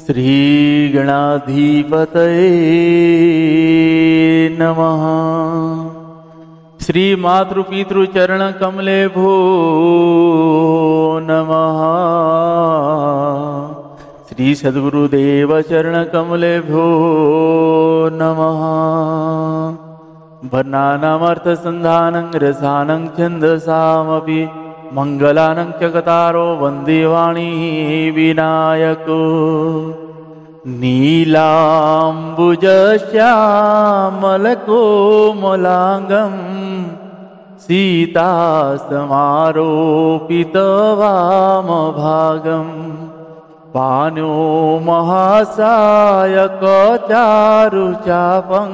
श्रीगणाधिपतये नमः। श्री मातृपितृचरण कमले भो नमः। श्री सद्गुरुदेव चरण कमले भो नमः। वर्णानामर्थ संधानं रसानं छन्दसामपि मंगलानं च कतारो वन्दे वाणी विनायको। नीलाम्बुजश्यामलकोमलाङ्गं सीतासमारोपितवामभागं पाणो महासायकचारुचापं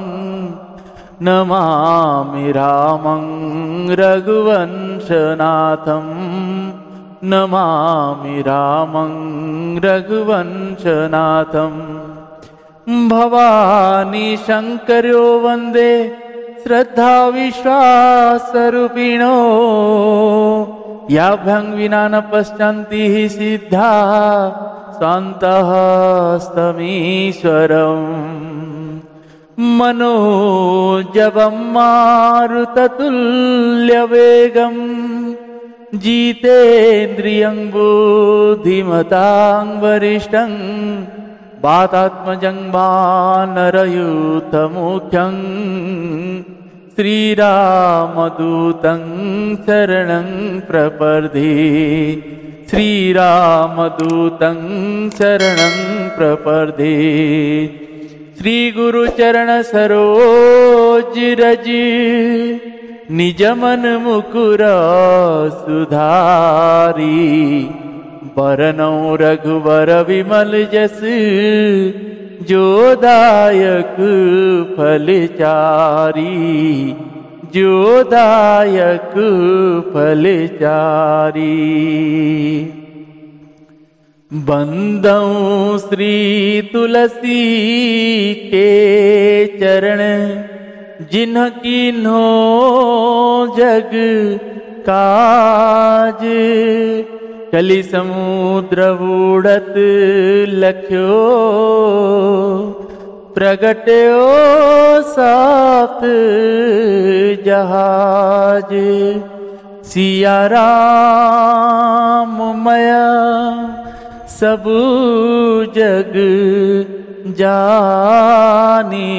नमामि रामं रघुवंशनाथं। नमामि रामं रघुवंशनाथं। भवानी शंकर्यो वन्दे श्रद्धा विश्वासरूपिणो। याभ्यां विना न पश्यन्ति हि सिद्धा स्वान्तः स्तमीश्वरम्। मनोजवं मारुततुल्यवेगं जितेन्द्रियं बुद्धिमतां वरिष्ठं। वातात्मजं वानरयूथमुख्यं श्रीरामदूतं शरणं प्रपद्ये। श्रीरामदूतं शरणं प्रपद्ये। श्री गुरुचरण सरोज रज निज मन मुकुर सुधारी। बरनौ रघुवर विमल जस जोदायक फलचारी। जोदायक फलचारी। बंदौ श्री तुलसी के चरण जिन्ह कीन्हो जग काज। कलि समुद्र बूढ़त लख्यो प्रगट्यो सात जहाज। सिया राम मया सब जग जानी।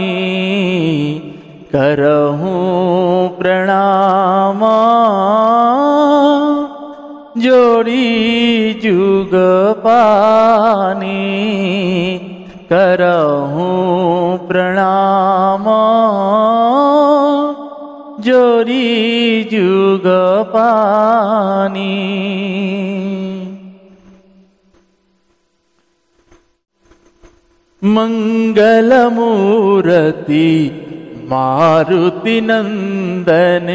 करहूं प्रणाम जोड़ी जुग पानी। करहूं प्रणाम जोड़ी जुग पानी। मंगलमूर्ति मारुति नंदन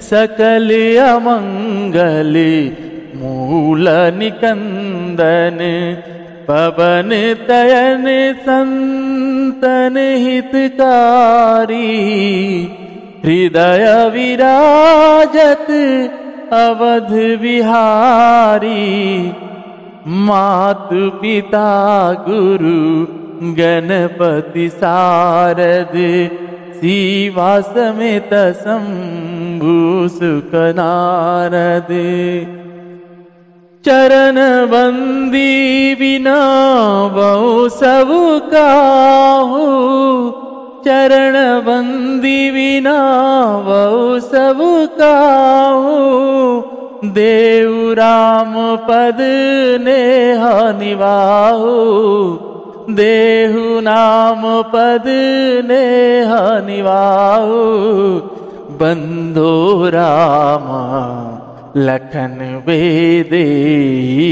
सकल अमंगल मूल निकंदन। पवन तयन संतन हितकारी। हृदय विराजत अवध विहारी। मातु पिता गुरु गणपति सारद। शिवा समेत शंभु सुख नारद। चरण बंदी बिना बहु सब काहू। चरण बंदी बिना बहु सब काहू। देव राम पद नेह निवाहु। देहु नाम पद नेह निवाहु। बंधो राम लखन वेदेई।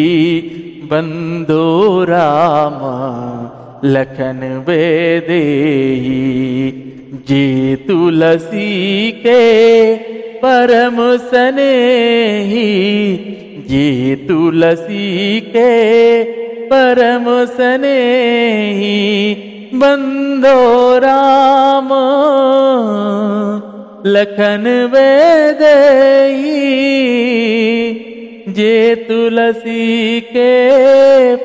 बंधो राम लखन वेदेई। जे तुलसी के परम स्नेही। जे तुलसी के परम स्नेही। बंधो राम लखन वेदेई। जे तुलसी के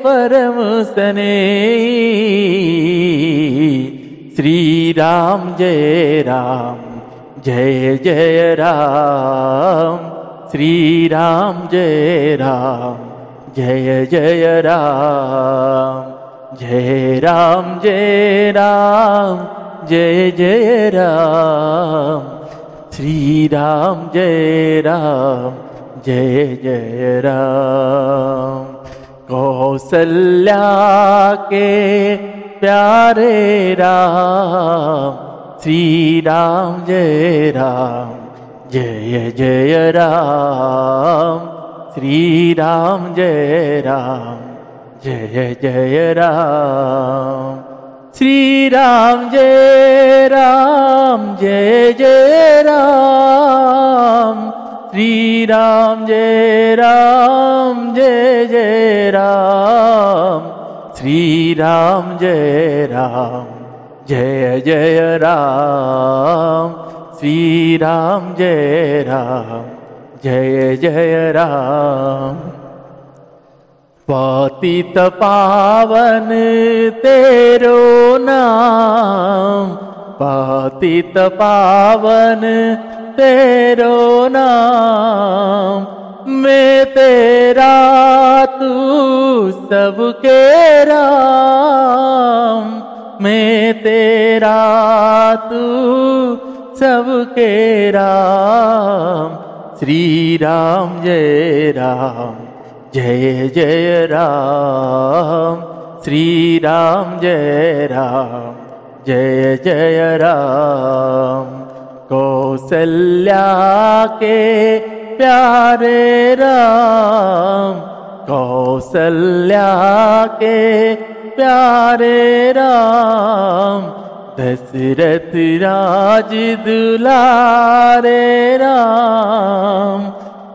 परम स्नेही। श्री राम जय राम जय जय राम। श्री राम जय राम जय जय राम। जय राम जय राम जय जय राम। श्री राम जय राम जय जय राम। कौसल्या के प्यारे राम। श्री राम जय राम जय जय राम। श्री राम जय राम जय जय राम। श्री राम जय राम जय जय राम। श्री राम जय राम जय जय राम। श्री राम जय राम जय जय राम। श्री राम जय राम जय जय राम। पतित पावन तेरो नाम। पतित पावन तेरो नाम। मैं तेरा तू सबके राम। मैं तेरा तू सबके राम। श्री राम जय राम जय जय राम। श्री राम जय राम जय जय राम। कौसल्या के प्यारे राम। कौसल्या के प्यारे राम। दशरथ राज दुलारे राम।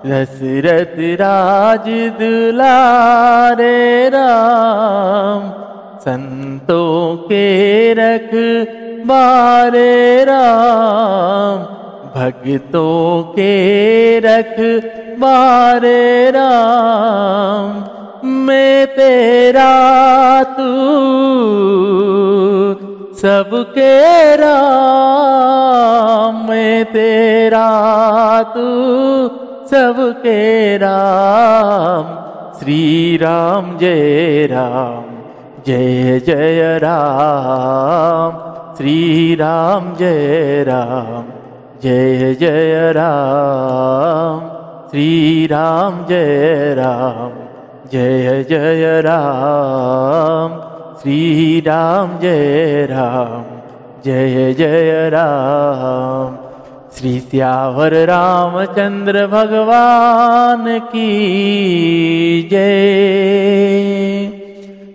दशरथ राज दुलारे राम। संतों के रखवारे राम। भक्तों के रखवारे राम। मैं तेरा तू सबके राम। मैं तेरा तू सबके राम। श्री राम जय राम जय जय राम। श्री राम जय राम जय जय राम। श्री राम जय राम जय जय राम। श्री राम जय राम जय जय राम। श्री सियावर रामचंद्र भगवान की जय।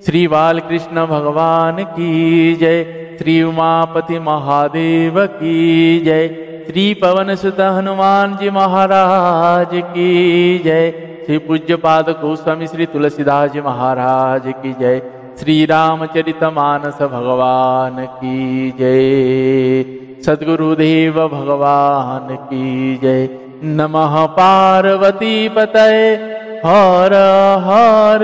श्री बालकृष्ण भगवान की जय। श्री उमापति महादेव की जय। श्री पवन सुत हनुमान जी महाराज की जय। श्री पूज्यपाद गोस्वामी श्री तुलसीदास जी महाराज की जय। श्री रामचरितमानस भगवान की जय। सद्गुरुदेव भगवान की जय। नमः पार्वती पतये हर हर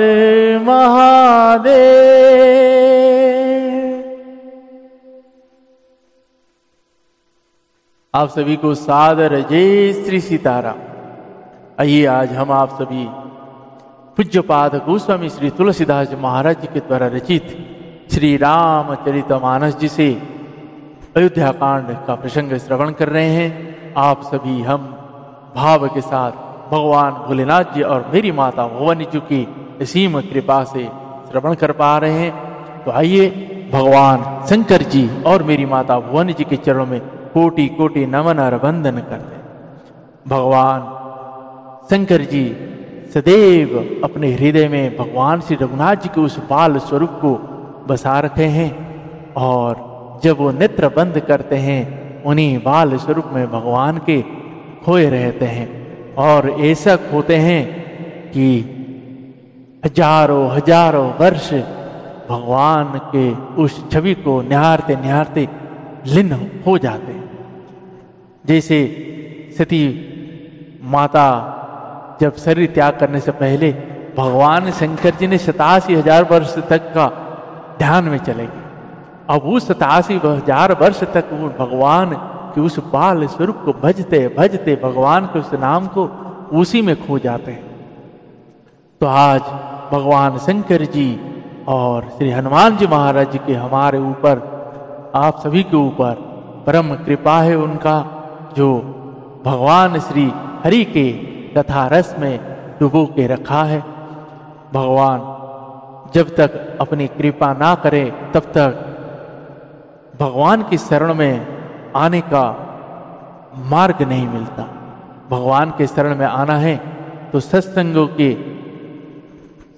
महादेव। आप सभी को सादर जय श्री सीताराम। आइए आज हम आप सभी पूज्यपाद गोस्वामी श्री तुलसीदास जी महाराज जी के द्वारा रचित श्री रामचरितमानस जी से अयोध्या कांड का प्रसंग श्रवण कर रहे हैं। आप सभी हम भाव के साथ भगवान भोलेनाथ जी और मेरी माता भवानी जी की असीम कृपा से श्रवण कर पा रहे हैं। तो आइए भगवान शंकर जी और मेरी माता भवानी जी के चरणों में कोटि कोटि नमन और वंदन करते हैं। भगवान शंकर जी सदैव अपने हृदय में भगवान श्री रघुनाथ जी के उस बाल स्वरूप को बसा रखे हैं और जब वो नेत्र बंद करते हैं उन्हीं बाल स्वरूप में भगवान के खोए रहते हैं और ऐसा खोते हैं कि हजारों हजारों वर्ष भगवान के उस छवि को निहारते निहारते लीन हो जाते हैं। जैसे सती माता जब शरीर त्याग करने से पहले भगवान शंकर जी ने 87,000 वर्ष तक का ध्यान में चले गए। अब उस 87,000 वर्ष तक वो भगवान के उस बाल स्वरूप को भजते भजते भगवान के उस नाम को उसी में खो जाते हैं। तो आज भगवान शंकर जी और श्री हनुमान जी महाराज जी के हमारे ऊपर, आप सभी के ऊपर परम कृपा है उनका, जो भगवान श्री हरि के कथा रस में डुबो के रखा है। भगवान जब तक अपनी कृपा ना करे तब तक भगवान की शरण में आने का मार्ग नहीं मिलता। भगवान के शरण में आना है तो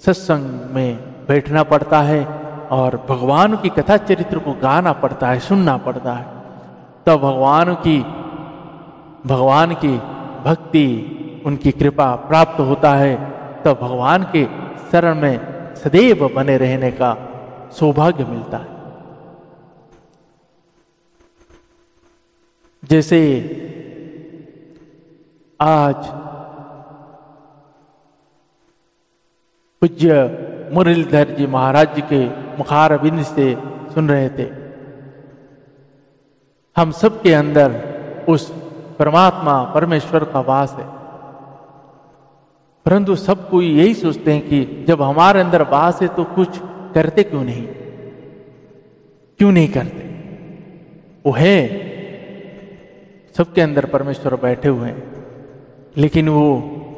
सत्संग में बैठना पड़ता है और भगवान की कथा चरित्र को गाना पड़ता है, सुनना पड़ता है। तब भगवान की भक्ति, उनकी कृपा प्राप्त होता है। तब भगवान के शरण में सदैव बने रहने का सौभाग्य मिलता है। जैसे आज पूज्य मुरलीधर जी महाराज जी के मुखारबिंद से सुन रहे थे, हम सबके अंदर उस परमात्मा परमेश्वर का वास है, परंतु सब कोई यही सोचते हैं कि जब हमारे अंदर वास है तो कुछ करते क्यों नहीं करते। वो है, सबके अंदर परमेश्वर बैठे हुए हैं, लेकिन वो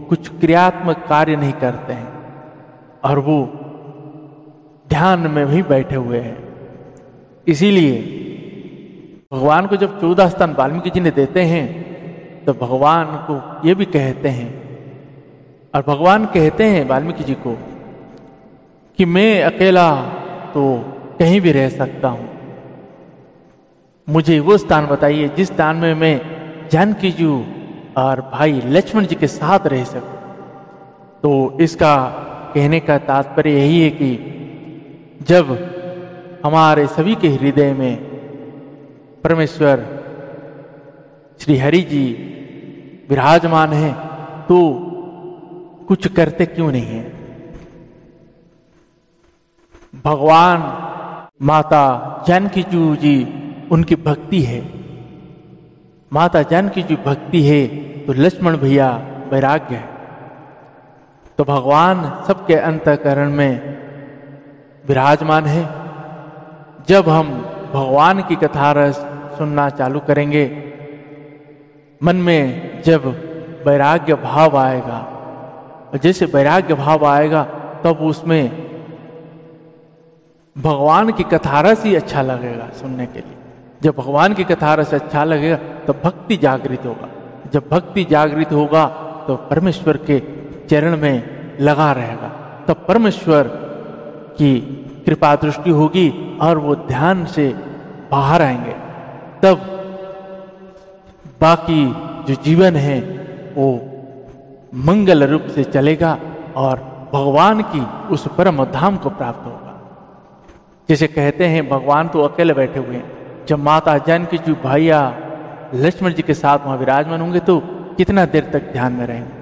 कुछ क्रियात्मक कार्य नहीं करते हैं और वो ध्यान में भी बैठे हुए हैं। इसीलिए भगवान को जब 14 स्थान वाल्मीकि जी ने देते हैं तो भगवान को ये भी कहते हैं, और भगवान कहते हैं वाल्मीकि जी को कि मैं अकेला तो कहीं भी रह सकता हूं, मुझे वो स्थान बताइए जिस स्थान में मैं जानकी जी और भाई लक्ष्मण जी के साथ रह सकूं। तो इसका कहने का तात्पर्य यही है कि जब हमारे सभी के हृदय में परमेश्वर श्री हरि जी विराजमान है तो कुछ करते क्यों नहीं है। भगवान माता जानकी जी उनकी भक्ति है, माता जानकी जी भक्ति है तो लक्ष्मण भैया वैराग्य है। तो भगवान सबके अंतःकरण में विराजमान है। जब हम भगवान की कथा रस सुनना चालू करेंगे, मन में जब वैराग्य भाव आएगा, और जैसे वैराग्य भाव आएगा तब उसमें भगवान की कथा रस ही अच्छा लगेगा सुनने के लिए। जब भगवान की कथा रस अच्छा लगेगा तो भक्ति जागृत होगा। जब भक्ति जागृत होगा तो परमेश्वर के चरण में लगा रहेगा, तब परमेश्वर की कृपा दृष्टि होगी और वो ध्यान से बाहर आएंगे। तब बाकी जो जीवन है वो मंगल रूप से चलेगा और भगवान की उस परम धाम को प्राप्त होगा। जैसे कहते हैं भगवान तो अकेले बैठे हुए हैं, जब माता जानकी जी भैया लक्ष्मण जी के साथ वहां विराजमान होंगे तो कितना देर तक ध्यान में रहेंगे।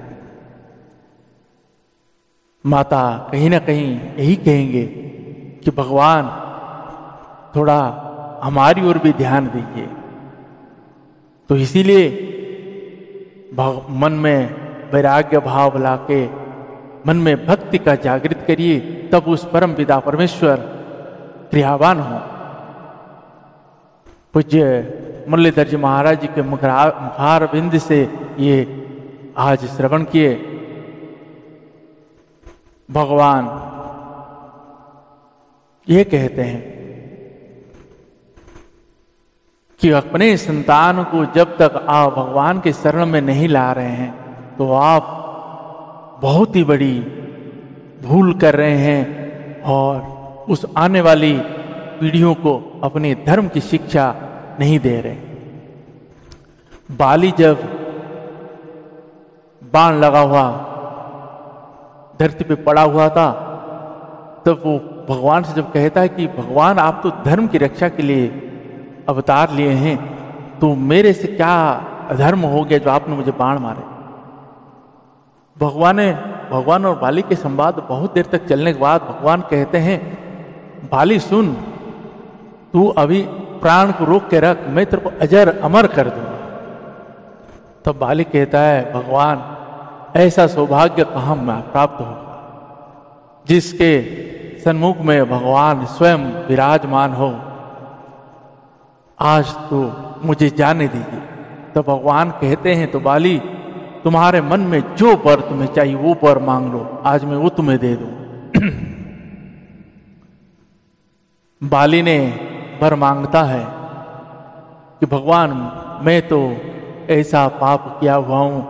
माता कहीं ना कहीं यही कहेंगे कि भगवान थोड़ा हमारी ओर भी ध्यान दीजिए। तो इसीलिए मन में वैराग्य भाव लाके मन में भक्ति का जागृत करिए, तब उस परम पिता परमेश्वर क्रियावान हो। पूज्य मुरलीधर जी महाराज जी के मुखार बिंद से ये आज श्रवण किए। भगवान ये कहते हैं कि अपने संतान को जब तक आप भगवान के शरण में नहीं ला रहे हैं तो आप बहुत ही बड़ी भूल कर रहे हैं और उस आने वाली पीढ़ियों को अपने धर्म की शिक्षा नहीं दे रहे। बाली जब बाण लगा हुआ धरती पे पड़ा हुआ था तब वो भगवान से जब कहता है कि भगवान आप तो धर्म की रक्षा के लिए अवतार लिए हैं, तो मेरे से क्या अधर्म हो गया जो आपने मुझे बाण मारे। भगवान और बाली के संवाद बहुत देर तक चलने के बाद भगवान कहते हैं, बाली सुन, तू अभी प्राण को रोक के रख, मैं तेरे को अजर अमर कर दूंगा। तब बाली कहता है, भगवान ऐसा सौभाग्य कहाँ प्राप्त होगा जिसके सन्मुख में भगवान स्वयं विराजमान हो। आज तो मुझे जाने दीजिए। तो भगवान कहते हैं, तो बाली तुम्हारे मन में जो वर तुम्हें चाहिए वो वर मांग लो, आज मैं वो तुम्हें दे दूं। बाली ने वर मांगता है कि भगवान मैं तो ऐसा पाप किया हुआ हूं,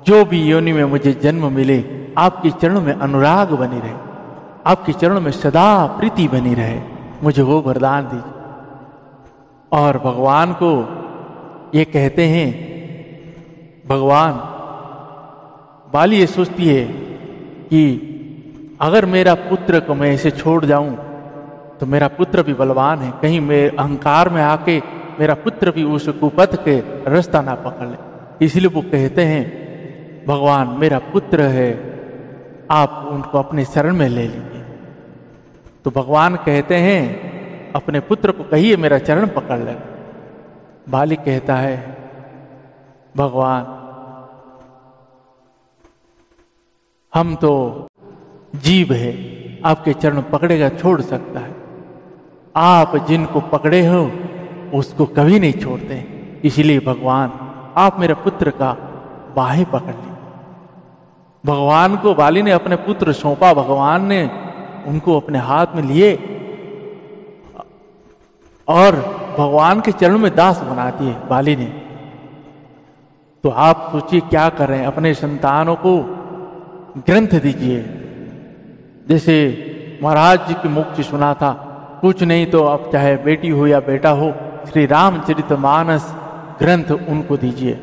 जो भी योनि में मुझे जन्म मिले आपके चरणों में अनुराग बनी रहे, आपके चरणों में सदा प्रीति बनी रहे, मुझे वो वरदान दीजिए। और भगवान को ये कहते हैं, भगवान बाली ये सोचती है कि अगर मेरा पुत्र को मैं ऐसे छोड़ जाऊं तो मेरा पुत्र भी बलवान है, कहीं मैं अहंकार में आके मेरा पुत्र भी उस कुपथ के रास्ता ना पकड़ ले। इसलिए वो कहते हैं, भगवान मेरा पुत्र है, आप उनको अपने शरण में ले लीजिए। तो भगवान कहते हैं, अपने पुत्र को कहिए मेरा चरण पकड़ ले। बाली कहता है, भगवान हम तो जीव है, आपके चरण पकड़ेगा छोड़ सकता है, आप जिनको पकड़े हो उसको कभी नहीं छोड़ते, इसलिए भगवान आप मेरे पुत्र का बाहें पकड़ ली। भगवान को बाली ने अपने पुत्र सौंपा, भगवान ने उनको अपने हाथ में लिए और भगवान के चरणों में दास बना दिए बाली ने। तो आप सोचिए क्या कर रहे हैं, अपने संतानों को ग्रंथ दीजिए। जैसे महाराज जी के मुख से सुना था, कुछ नहीं तो अब चाहे बेटी हो या बेटा हो, श्री रामचरितमानस ग्रंथ उनको दीजिए।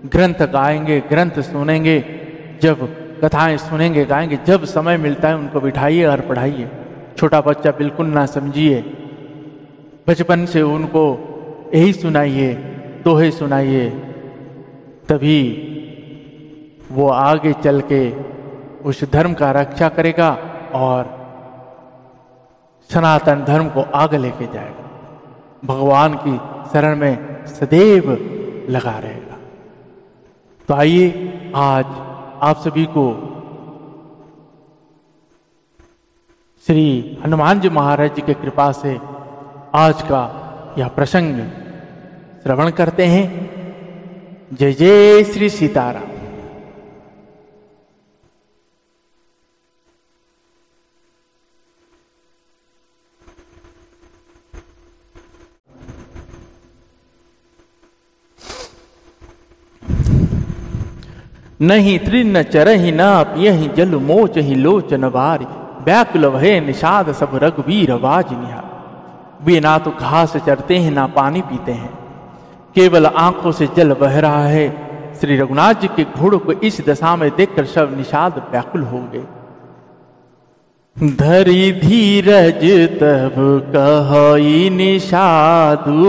ग्रंथ गाएंगे, ग्रंथ सुनेंगे, जब कथाएं सुनेंगे गाएंगे, जब समय मिलता है उनको बिठाइए और पढ़ाइए। छोटा बच्चा बिल्कुल ना समझिए, बचपन से उनको यही सुनाइए, दोहे सुनाइए, तभी वो आगे चल के उस धर्म का रक्षा करेगा और सनातन धर्म को आगे लेके जाएगा, भगवान की शरण में सदैव लगा रहेगा। तो आइए आज आप सभी को श्री हनुमान जी महाराज जी की कृपा से आज का यह प्रसंग श्रवण करते हैं। जय जय श्री सीताराम। नहीं तृण चरहि ना पियहि जल मोचहि लोचन बारी, व्याकुल भय निषाद सब रघुवीर बाज निहार। वे ना तो घास चरते हैं ना पानी पीते हैं, केवल आंखों से जल बह रहा है। श्री रघुनाथ जी के घोड़ों को इस दशा में देखकर सब निषाद व्याकुल हो गए। धरि धीरज तब कहई निषादु,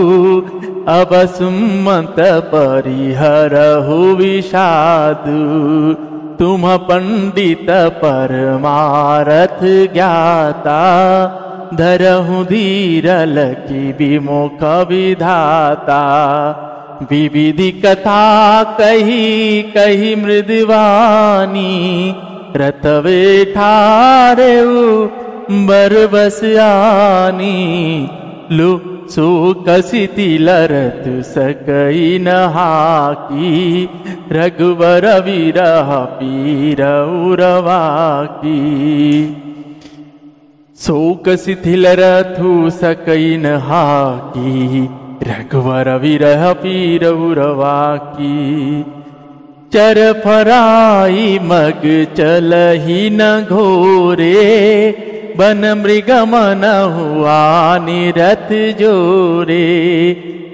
अब सुमत परिहरहु विषादु। तुम पंडित परमारथ ज्ञाता, धरहु धीरल की विमुख विधाता। विविधि कथा कही कही मृदवानी, रतवे ठारेउ बरबस आनी। लु सुकसिति लरत सकई नहाकी, रघुवर विरह पीरउरवा की। शोक शिथिल रथु सकई नहाकी, रघुवर विरह पीरउरवा की। चर फराई मग चलहि न घोरे, बन मृग मन हुआ निरथ जोरे।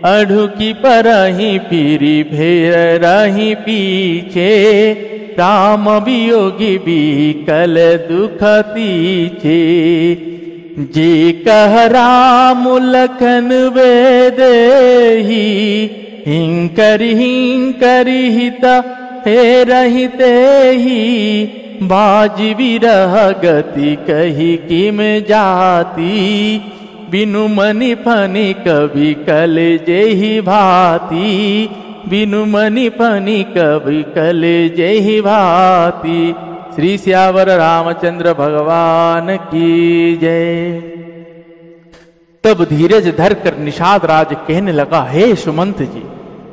अढ़ुकी परहि फिरी फेर रही पीछे, राम वियोगी बिकल दुख तीछे। जे कह राम लखन वेदेहि, हिंकरि हिंकरि हित हे रहिते ही बाज विरह गति कही किम जाती, बिनु मनि फनि कवि कल जेहि भाती, बिनु मनि फनि कवि कल जेहि भाती। श्री सियावर रामचंद्र भगवान की जय। तब धीरज धरकर निषाद राज कहने लगा, हे सुमंत जी,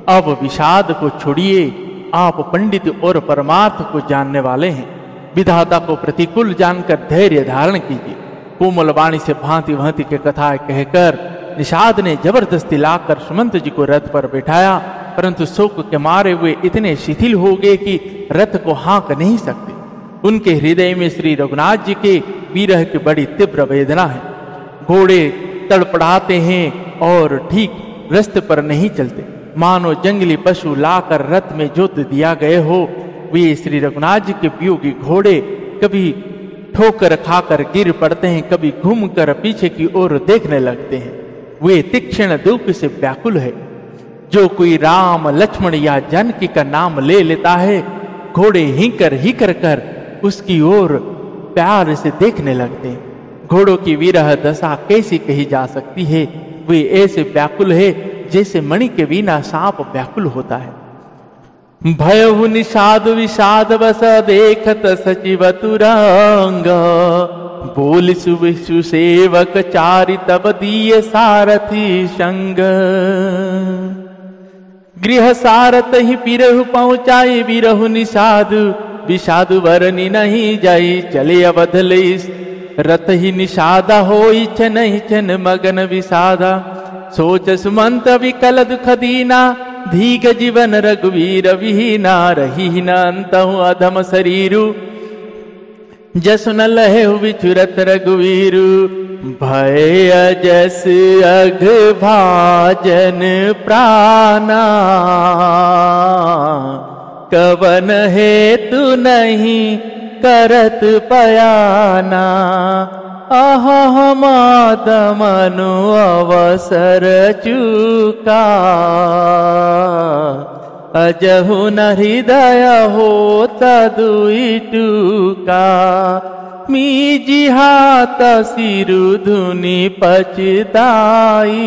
अब विषाद को छोड़िए, आप पंडित और परमार्थ को जानने वाले हैं, विधाता को प्रतिकूल जानकर धैर्य धारण कीजिए। कोमल वाणी से भांति भांति के कथाएं कहकर निषाद ने जबरदस्ती लाकर सुमंत जी को रथ पर बैठाया, परंतु शोक के मारे हुए इतने शिथिल हो गए कि रथ को हाँक नहीं सकते। उनके हृदय में श्री रघुनाथ जी के विरह की बड़ी तीव्र वेदना है। घोड़े तड़पड़ाते हैं और ठीक रास्ते पर नहीं चलते, मानो जंगली पशु लाकर रथ में जोत दिया गए हो। वे श्री रघुनाथ जी के वियोगी घोड़े कभी ठोकर खाकर गिर पड़ते हैं, कभी घूमकर पीछे की ओर देखने लगते हैं। वे तीक्ष्ण दुख से व्याकुल है। जो कोई राम लक्ष्मण या जानकी का नाम ले लेता है, घोड़े हिंकर कर उसकी ओर प्यार से देखने लगते हैं। घोड़ों की विरह दशा कैसी कही जा सकती है। वे ऐसे व्याकुल है जैसे मणि के बिना सांप व्याकुल होता है। भयहु निषाद विषाद बस देखत सचिव तुरंग, बोल सुविशु सेवक चारि तब दिए सारथी संग। गृह सारथ ही बिरहु पहुँचाए, बिरहु निषाद विषादु वरनी नहीं जाई। चले अवधले रथ ही निषादा होई, छन ही छन मगन विषादा। सोच सुमंत विकल दुख दीना, धीग जीवन रघुवीर विहीना। रही न अंतहु अधम शरीरु, जसु न लहे विचुरत रघुवीरु। भय जस अघ भाजन प्राणा, कवन हेतु नहीं करत पयाना। अह मादमनु अवसर चुका, अजहु न हृदय हो तदुई टूका। मीजी हाथ सिरु धुनि पछताई,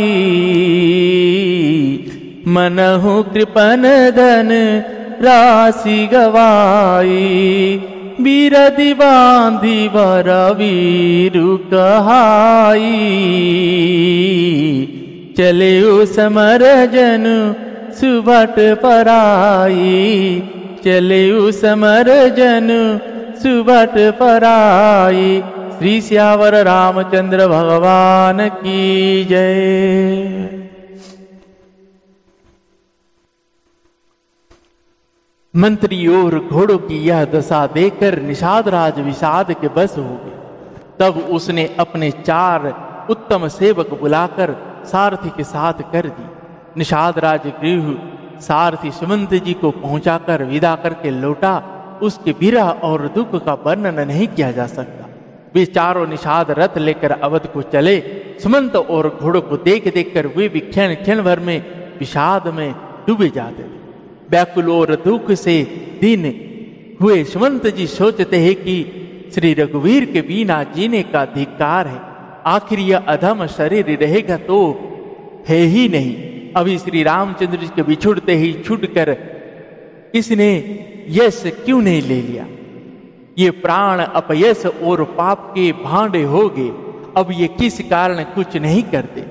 मनहु कृपन धन राशि गवाई। बीरदि बांधी वर वीरु कहाई, चले समर जन सुभट पराई। चले समर जन सुभट पराई। श्री सियावर रामचंद्र भगवान की जय। मंत्री और घोड़ों की यह दशा देखकर निषाद राज विषाद के बस हो गए। तब उसने अपने 4 उत्तम सेवक बुलाकर सारथी के साथ कर दी। निषाद राज गृह सारथी सुमंत जी को पहुंचाकर विदा करके लौटा। उसके विरह और दुख का वर्णन नहीं किया जा सकता। वे चारों निषाद रथ लेकर अवध को चले। सुमंत और घोड़ों को देख देख कर वे भी क्षण भर में विषाद में डूबे जाते थे। व्याकुल और दुख से दिन हुए सुमंत जी सोचते हैं कि श्री रघुवीर के बिना जीने का धिक्कार है। आखिर यह अधम शरीर रहेगा तो है ही नहीं। अभी श्री रामचंद्र जी के बिछुड़ते ही छूटकर इसने यश क्यों नहीं ले लिया। ये प्राण अपयश और पाप के भांडे हो गए। अब ये किस कारण कुछ नहीं करते,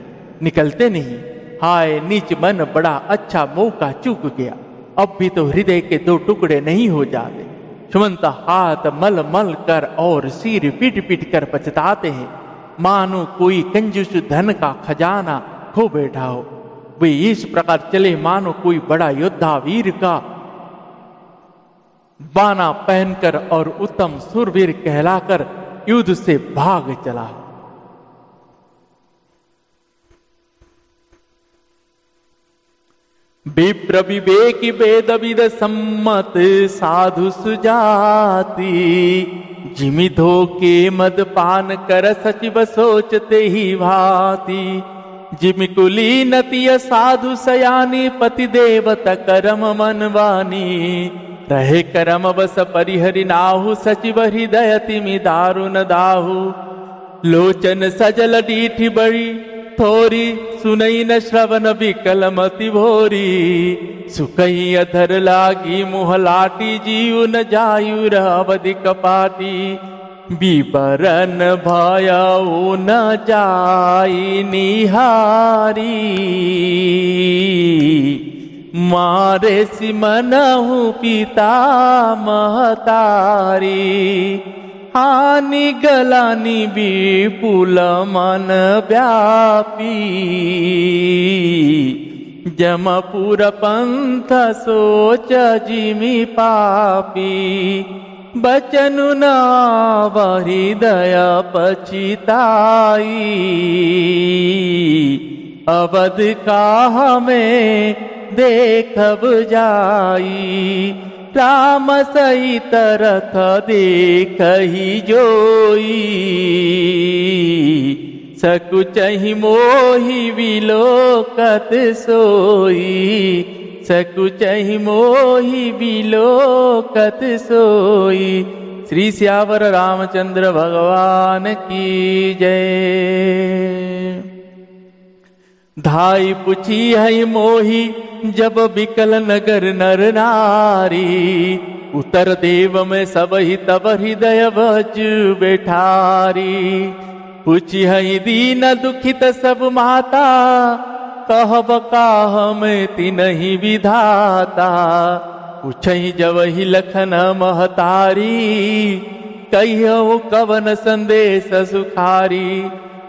निकलते नहीं। हाय नीच मन, बड़ा अच्छा मौका चूक गया। अब भी तो हृदय के 2 टुकड़े नहीं हो जाते। सुमंत हाथ मल मल कर और सिर पीट पीट कर पछताते हैं, मानो कोई कंजूस धन का खजाना खो बैठा हो। वे इस प्रकार चले मानो कोई बड़ा योद्धा वीर का बाना पहनकर और उत्तम सूरवीर कहलाकर युद्ध से भाग चला। विप्र विवेक वेद विद सम्मत साधु सुजाति, जिमि धोके मद पान कर सचिव सोचते ही भांति। जिमि कुलीनतिय साधु सयानी पति देवत करम मनवानी, रहे करम बस परिहरि नाहु, सचिव हृदय तिमि दारुण दाहु। लोचन सजल डीठी बड़ी थोरी, सुनई न श्रवण विकल मति भोरी। सुकई अधर लागी मुह लाटी, जीव न जायु अवधि कपाटी। विवरण भयउ न जाई निहारी, मारे सिमनहु पिता महतारी। हानि गलानी विपुल मन व्यापी, जमपुर पंथ सोच जिमि पापी। बचनु नाव हृदय पछिताई, अवध का हमें देखब जाई। राम सहित रथ देखहि जोई, सकुचहि मोहि विलोकत सोई। सकुचहि मोहि विलोकत सोई। श्री सियावर रामचंद्र भगवान की जय। धाई पुछी है मोही, जब बिकल नगर नर नारी। उतर देव में सब ही तब हृदय बज बैठारी। पूछी है दीन दुखित सब माता, कहब काह में तिनहि विधाता। पूछहि जब ही लखन महतारी, कहियो कवन संदेश सुखारी।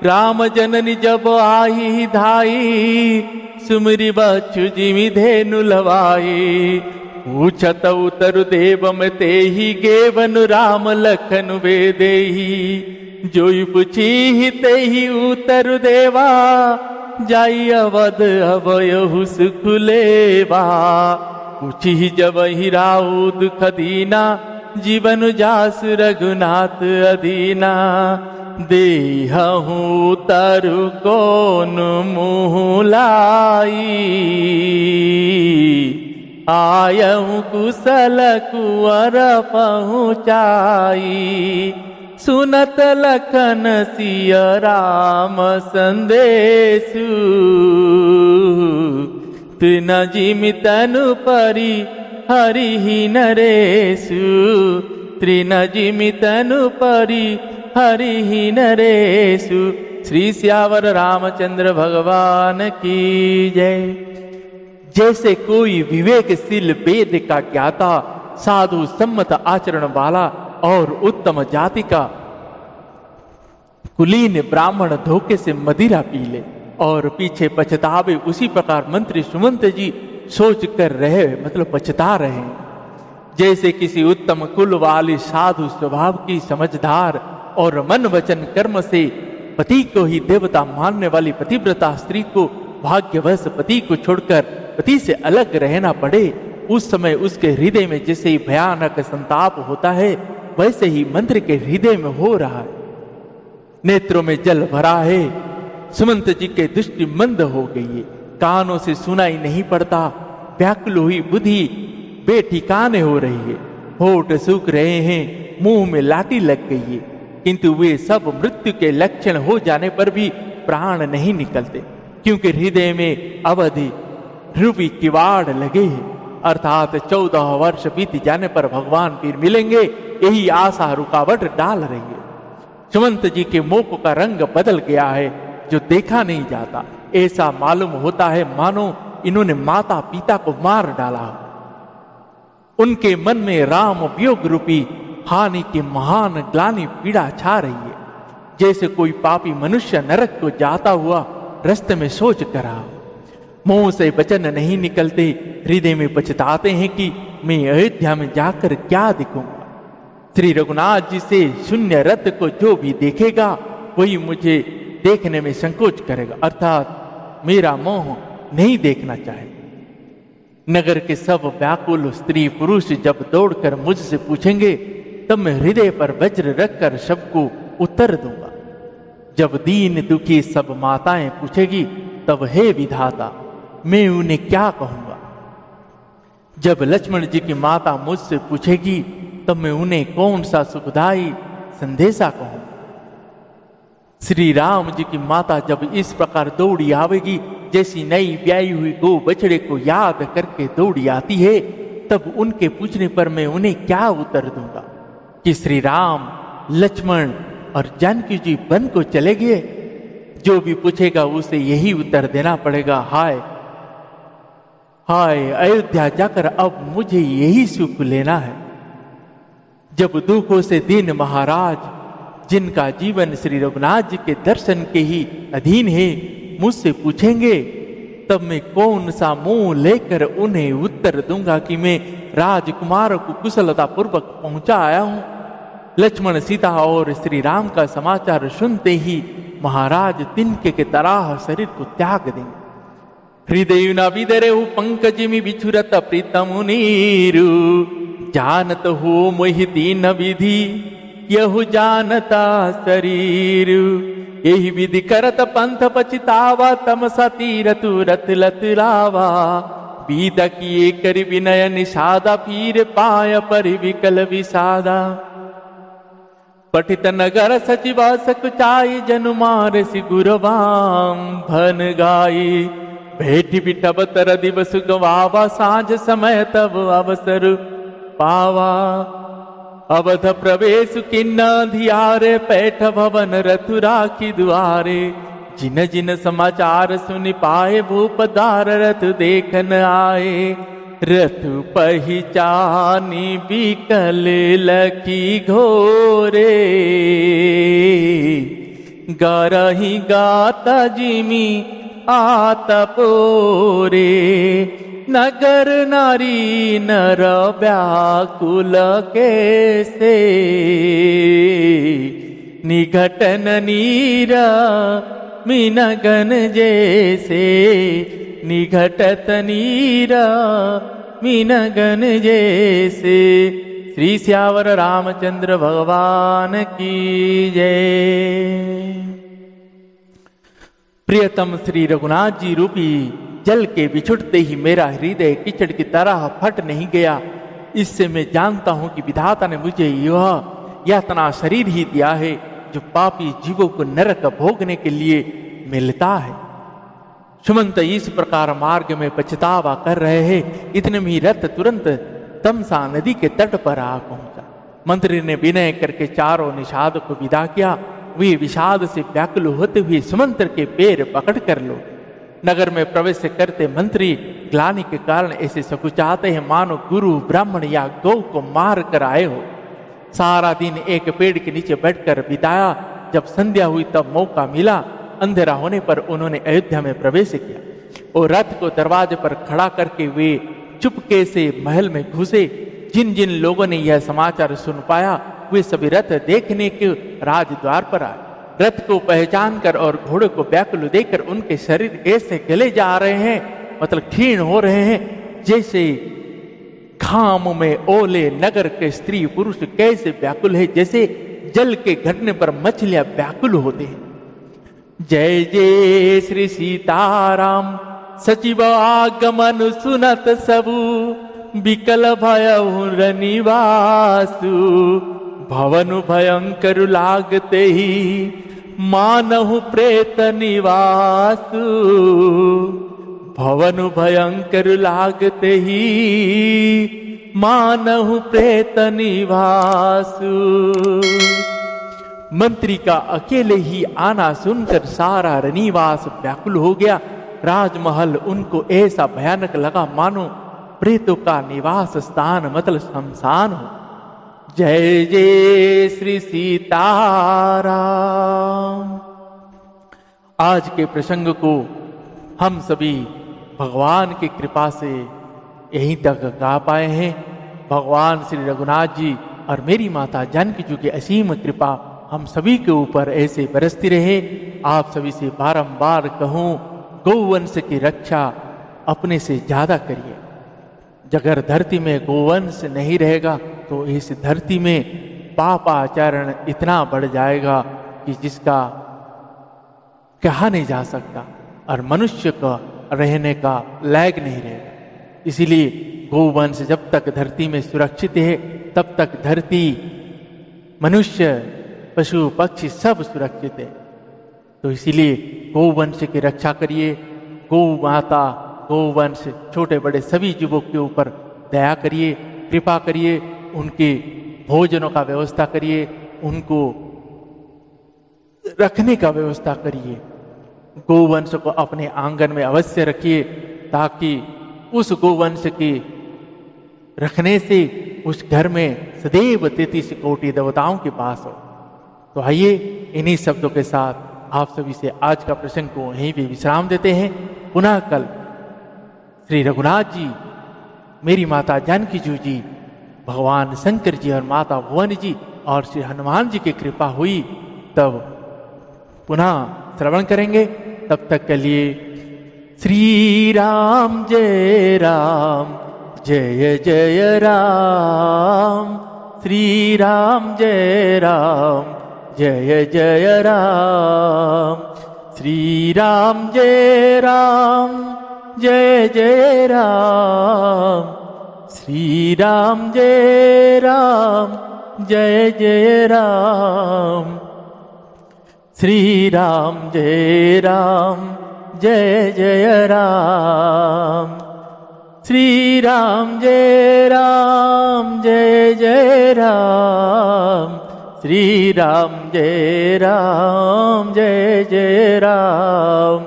राम जननी जब आई धाई, सुमरी बच्चु जिमि धेनु लवाई। पूछत उतर देव में तेहि, गेवन राम लखन वेदेही। जोई पुछी तेहि उतर देवा, जाई अवध अवयहु सुख लेवा। पूछी जब ही राहु दुख दीना, जीवन जास रघुनाथ अदीना। देहहु तरु कौन मुँह लाई, आयहु कुशल कुंवर पहुँचाई। सुनत लखन सिय राम संदेशु, तिन जिमि तनु परि हरिहि नरेषु। त्रिन जिमि तनु परि हरिहि नरेषु। श्री सियावर रामचंद्र भगवान की जय। जैसे कोई विवेकशील वेद का ज्ञाता, साधु सम्मत आचरण वाला और उत्तम जाति का कुलीन ब्राह्मण धोखे से मदिरा पी ले और पीछे पछतावे, उसी प्रकार मंत्री सुमंत जी सोच कर रहे, मतलब पछता रहे। जैसे किसी उत्तम कुल वाली साधु स्वभाव की समझदार और मन वचन कर्म से पति को ही देवता मानने वाली पतिव्रता स्त्री को भाग्यवश पति को छोड़कर पति से अलग रहना पड़े, उस समय उसके हृदय में जैसे ही भयानक संताप होता है, वैसे ही मंत्री के हृदय में हो रहा है। नेत्रों में जल भरा है, सुमंत जी के दृष्टि मंद हो गई है, कानों से सुनाई नहीं पड़ता, व्याकुल हुई बुद्धि बेठिकाने हो रही है, होठ सूख रहे हैं, मुंह में लाठी लग गई है, किंतु वे सब मृत्यु के लक्षण हो जाने पर भी प्राण नहीं निकलते, क्योंकि हृदय में अवधि रूपी किवाड़ लगे हैं। अर्थात 14 वर्ष बीत जाने पर भगवान फिर मिलेंगे, यही आशा रुकावट डाल रही है। सुमंत जी के मुख का रंग बदल गया है, जो देखा नहीं जाता। ऐसा मालूम होता है मानो इन्होंने माता पिता को मार डाला। उनके मन में राम वियोग रूपी हानि की महान ग्लानि पीड़ा छा रही है, जैसे कोई पापी मनुष्य नरक को जाता हुआ रास्ते में सोच कर रहा। मुंह से वचन नहीं निकलते, हृदय में पछताते हैं कि मैं अयोध्या में जाकर क्या दिखूंगा। श्री रघुनाथ जी से शून्य रथ को जो भी देखेगा वही मुझे देखने में संकोच करेगा, अर्थात मेरा मोह नहीं देखना चाहे। नगर के सब व्याकुल स्त्री पुरुष जब दौड़कर मुझसे पूछेंगे, तब मैं हृदय पर वज्र रखकर सबको उत्तर दूंगा। जब दीन दुखी सब माताएं पूछेगी, तब हे विधाता मैं उन्हें क्या कहूंगा। जब लक्ष्मण जी की माता मुझसे पूछेगी तब मैं उन्हें कौन सा सुखदायी संदेशा कहूं। श्री राम जी की माता जब इस प्रकार दौड़ी आवेगी जैसी नई ब्याई हुई गो बछड़े को याद करके दौड़ी आती है, तब उनके पूछने पर मैं उन्हें क्या उत्तर दूंगा कि श्री राम, लक्ष्मण और जानकी जी वन को चले गए। जो भी पूछेगा उसे यही उत्तर देना पड़ेगा, हाय हाय अयोध्या जाकर अब मुझे यही सुख लेना है। जब दुखों से दीन महाराज, जिनका जीवन श्री रघुनाथ जी के दर्शन के ही अधीन है, मुझसे पूछेंगे, तब मैं कौन सा मुंह लेकर उन्हें उत्तर दूंगा कि मैं राजकुमार को कुशलता पूर्वक पहुंचा आया हूं। लक्ष्मण, सीता और श्री राम का समाचार सुनते ही महाराज तिनके के तरह शरीर को त्याग देंगे। हृदय न विदरेहु पंकजिमि बिछुरत प्रीतम नीरु, जानत हो मोहि दीन विधि यहु जानता शरीर। यही विधि करत पंथ पचितावा, तम सतीर तुरत लत लावा। बीदा किए कर विनय निषादा, पीर पाय पर विकल विषादा। पठित नगर सचिवा सकुचाई, जनु मार सिगुरवाम भन गाई। भेटी बिटब तर दिवस गवावा, साँझ समय तब अवसर पावा। अवध प्रवेश किन्ना धियारे, पैठ भवन रथु राखी दुआरे। जिन जिन समाचार सुनि पाए, भूपदार रथ देखन आए। रथु पहिचानी बिकल लखी घोरे, गारही गाता जिमी आतपोरे। नगर नारी नर व्याकुल कैसे, निघटन नीर मिनगन जैसे। निघटत नीर मिनगन जैसे। श्री श्यावर रामचंद्र भगवान की जय। प्रियतम श्री रघुनाथ जी रूपी जल के बिछुड़ते ही मेरा हृदय कीचड़ की तरह फट नहीं गया। इससे मैं जानता हूं कि विधाता ने मुझे यह यातना शरीर ही दिया है, जो पापी जीवों को नरक भोगने के लिए मिलता है। सुमंत इस प्रकार मार्ग में पछतावा कर रहे हैं, इतने में रथ तुरंत तमसा नदी के तट पर आ पहुंचा। मंत्री ने विनय करके चारों निषाद को विदा किया। वे विषाद से व्याकुल होते हुए सुमंत्र के पैर पकड़ कर लो नगर में प्रवेश करते मंत्री ग्लानि के कारण ऐसे सकुचाते हैं मानो गुरु ब्राह्मण या गौ को मार कर आए हो। सारा दिन एक पेड़ के नीचे बैठकर बिताया। जब संध्या हुई तब मौका मिला। अंधेरा होने पर उन्होंने अयोध्या में प्रवेश किया और रथ को दरवाजे पर खड़ा करके वे चुपके से महल में घुसे। जिन जिन लोगों ने यह समाचार सुन पाया वे सभी रथ देखने के राजद्वार पर आए। रथ को पहचान कर और घोड़े को व्याकुल देखकर उनके शरीर ऐसे गले जा रहे हैं, मतलब क्षीण हो रहे हैं, जैसे घाम में ओले नगर के स्त्री पुरुष कैसे व्याकुल है, जैसे जल के घटने पर मछलियां व्याकुल होते हैं। जय जय श्री सीताराम। सचिव आगमन सुनत सबु, विकल भय निवासु। भवन भयंकर लागते ही, मानहु प्रेत निवासु। भवन भयंकर लागते ही, मानहु प्रेत निवासु। मंत्री का अकेले ही आना सुनकर सारा रनिवास व्याकुल हो गया। राजमहल उनको ऐसा भयानक लगा मानो प्रेतों का निवास स्थान मतलब शमशान हो। जय जय श्री सीताराम। आज के प्रसंग को हम सभी भगवान की कृपा से यहीं तक गा पाए हैं। भगवान श्री रघुनाथ जी और मेरी माता जानकी जी की असीम कृपा हम सभी के ऊपर ऐसे बरसती रहे। आप सभी से बारंबार कहूं, गौवंश की रक्षा अपने से ज्यादा करिए। अगर धरती में गौवंश नहीं रहेगा तो इस धरती में पापाचरण इतना बढ़ जाएगा कि जिसका कहा नहीं जा सकता और मनुष्य का रहने का लायक नहीं रहेगा। इसीलिए गोवंश जब तक धरती में सुरक्षित है तब तक धरती, मनुष्य, पशु पक्षी सब सुरक्षित है। तो इसीलिए गोवंश की रक्षा करिए। गौ माता, गोवंश, छोटे बड़े सभी जीवों के ऊपर दया करिए, कृपा करिए, उनके भोजनों का व्यवस्था करिए, उनको रखने का व्यवस्था करिए। गोवंश को अपने आंगन में अवश्य रखिए ताकि उस गोवंश के रखने से उस घर में सदैव 33 कोटि देवताओं के पास हो। तो आइए इन्हीं शब्दों के साथ आप सभी से आज का प्रसंग को यहीं पे विश्राम देते हैं। पुनः कल श्री रघुनाथ जी, मेरी माता जानकी जी, भगवान शंकर जी और माता भुवन जी और श्री हनुमान जी की कृपा हुई तब पुनः श्रवण करेंगे। तब तक के लिए श्री राम जय राम, जय जय राम, श्री राम जय राम, जय जय राम, श्री राम जय राम, जय जय राम, श्री राम जय राम, जय जय राम, श्री राम जय राम, जय जय राम, श्री राम जय राम, जय जय राम, श्री राम जय राम, जय जय राम।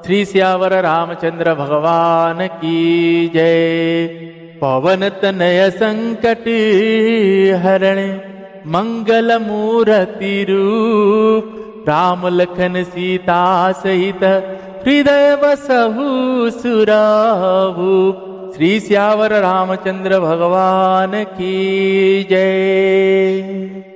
श्री सियावर रामचंद्र भगवान की जय। पवन तनय संकट हरण मंगल मूर्ति रूप, राम लखन सीता सहित हृदय बसहु सुराभूप। श्री सियावर रामचंद्र भगवान की जय।